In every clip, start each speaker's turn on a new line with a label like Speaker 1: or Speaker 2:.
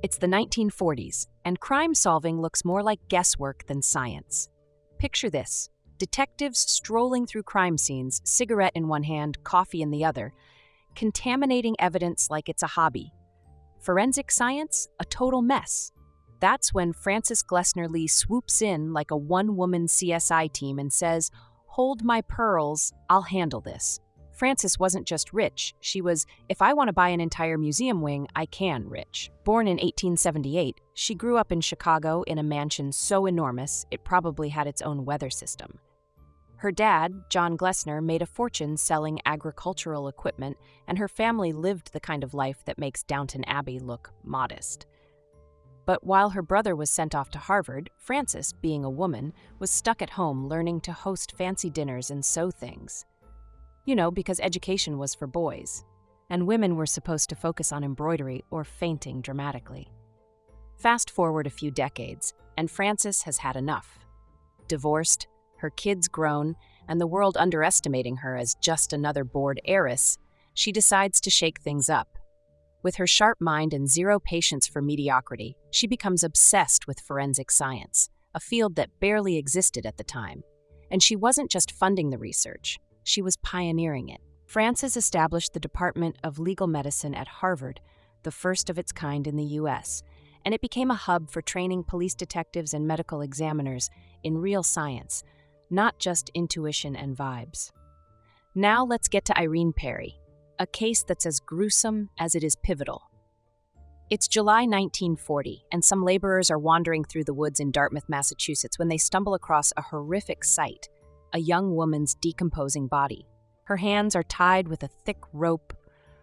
Speaker 1: It's the 1940s, and crime solving looks more like guesswork than science. Picture this: detectives strolling through crime scenes, cigarette in one hand, coffee in the other, contaminating evidence like it's a hobby. Forensic science, a total mess. That's when Frances Glessner Lee swoops in like a one-woman CSI team and says, "Hold my pearls, I'll handle this." Frances wasn't just rich, she was, if I want to buy an entire museum wing, I can rich. Born in 1878, she grew up in Chicago in a mansion so enormous it probably had its own weather system. Her dad, John Glessner, made a fortune selling agricultural equipment, and her family lived the kind of life that makes Downton Abbey look modest. But while her brother was sent off to Harvard, Frances, being a woman, was stuck at home learning to host fancy dinners and sew things. Because education was for boys, and women were supposed to focus on embroidery or fainting dramatically. Fast forward a few decades, and Frances has had enough. Divorced, her kids grown, and the world underestimating her as just another bored heiress, she decides to shake things up. With her sharp mind and zero patience for mediocrity, she becomes obsessed with forensic science, a field that barely existed at the time. And she wasn't just funding the research, she was pioneering it. Frances established the Department of Legal Medicine at Harvard, the first of its kind in the U.S., and it became a hub for training police detectives and medical examiners in real science, not just intuition and vibes. Now let's get to Irene Perry, a case that's as gruesome as it is pivotal. It's July 1940, and some laborers are wandering through the woods in Dartmouth, Massachusetts, when they stumble across a horrific sight: a young woman's decomposing body. Her hands are tied with a thick rope,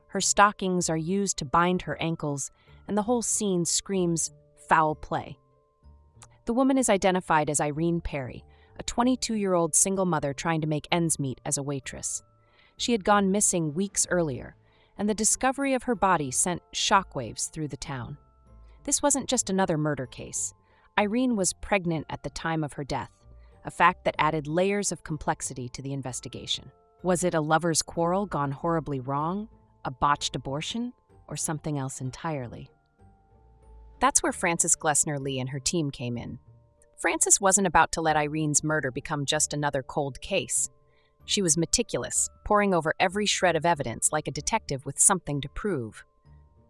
Speaker 1: her stockings are used to bind her ankles, and the whole scene screams foul play. The woman is identified as Irene Perry, a 22-year-old single mother trying to make ends meet as a waitress. She had gone missing weeks earlier, and the discovery of her body sent shockwaves through the town. This wasn't just another murder case. Irene was pregnant at the time of her death, a fact that added layers of complexity to the investigation. Was it a lover's quarrel gone horribly wrong, a botched abortion, or something else entirely? That's where Frances Glessner Lee and her team came in. Frances wasn't about to let Irene's murder become just another cold case. She was meticulous, poring over every shred of evidence like a detective with something to prove.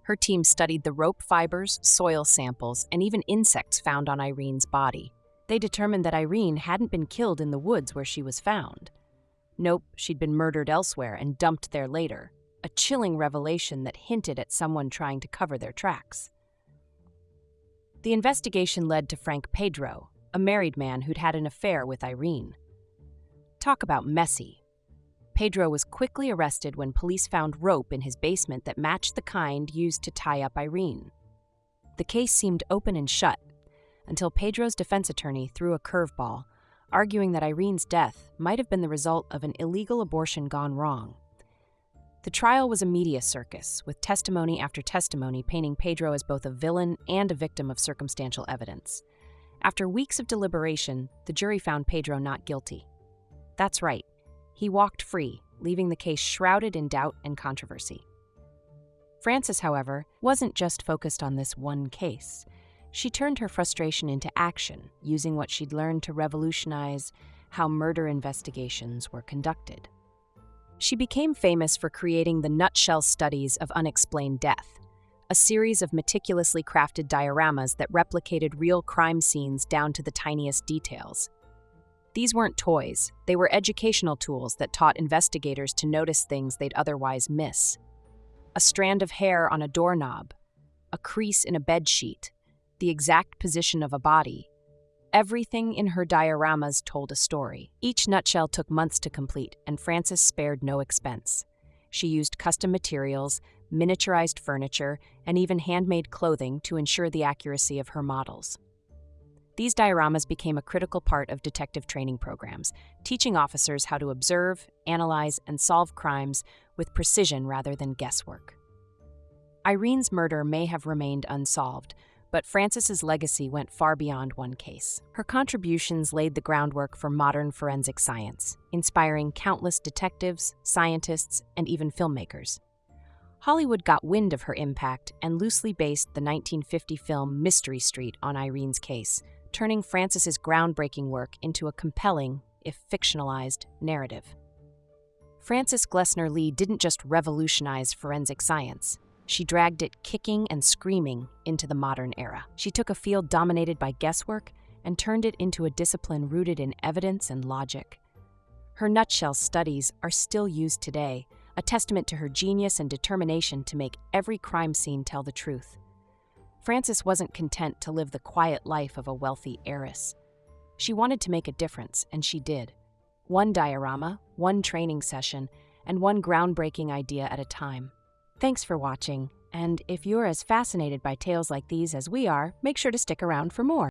Speaker 1: Her team studied the rope fibers, soil samples, and even insects found on Irene's body. They determined that Irene hadn't been killed in the woods where she was found. Nope, she'd been murdered elsewhere and dumped there later, a chilling revelation that hinted at someone trying to cover their tracks. The investigation led to Frank Pedro, a married man who'd had an affair with Irene. Talk about messy. Pedro was quickly arrested when police found rope in his basement that matched the kind used to tie up Irene. The case seemed open and shut, until Pedro's defense attorney threw a curveball, arguing that Irene's death might have been the result of an illegal abortion gone wrong. The trial was a media circus, with testimony after testimony painting Pedro as both a villain and a victim of circumstantial evidence. After weeks of deliberation, the jury found Pedro not guilty. That's right, he walked free, leaving the case shrouded in doubt and controversy. Frances, however, wasn't just focused on this one case. She turned her frustration into action, using what she'd learned to revolutionize how murder investigations were conducted. She became famous for creating the nutshell studies of unexplained death, a series of meticulously crafted dioramas that replicated real crime scenes down to the tiniest details. These weren't toys, they were educational tools that taught investigators to notice things they'd otherwise miss. A strand of hair on a doorknob, a crease in a bedsheet, the exact position of a body. Everything in her dioramas told a story. Each nutshell took months to complete, and Frances spared no expense. She used custom materials, miniaturized furniture, and even handmade clothing to ensure the accuracy of her models. These dioramas became a critical part of detective training programs, teaching officers how to observe, analyze, and solve crimes with precision rather than guesswork. Irene's murder may have remained unsolved, but Frances's legacy went far beyond one case. Her contributions laid the groundwork for modern forensic science, inspiring countless detectives, scientists, and even filmmakers. Hollywood got wind of her impact and loosely based the 1950 film Mystery Street on Irene's case, turning Frances's groundbreaking work into a compelling, if fictionalized, narrative. Frances Glessner Lee didn't just revolutionize forensic science. She dragged it kicking and screaming into the modern era. She took a field dominated by guesswork and turned it into a discipline rooted in evidence and logic. Her nutshell studies are still used today, a testament to her genius and determination to make every crime scene tell the truth. Frances wasn't content to live the quiet life of a wealthy heiress. She wanted to make a difference, and she did. One diorama, one training session, and one groundbreaking idea at a time. Thanks for watching, and if you're as fascinated by tales like these as we are, make sure to stick around for more.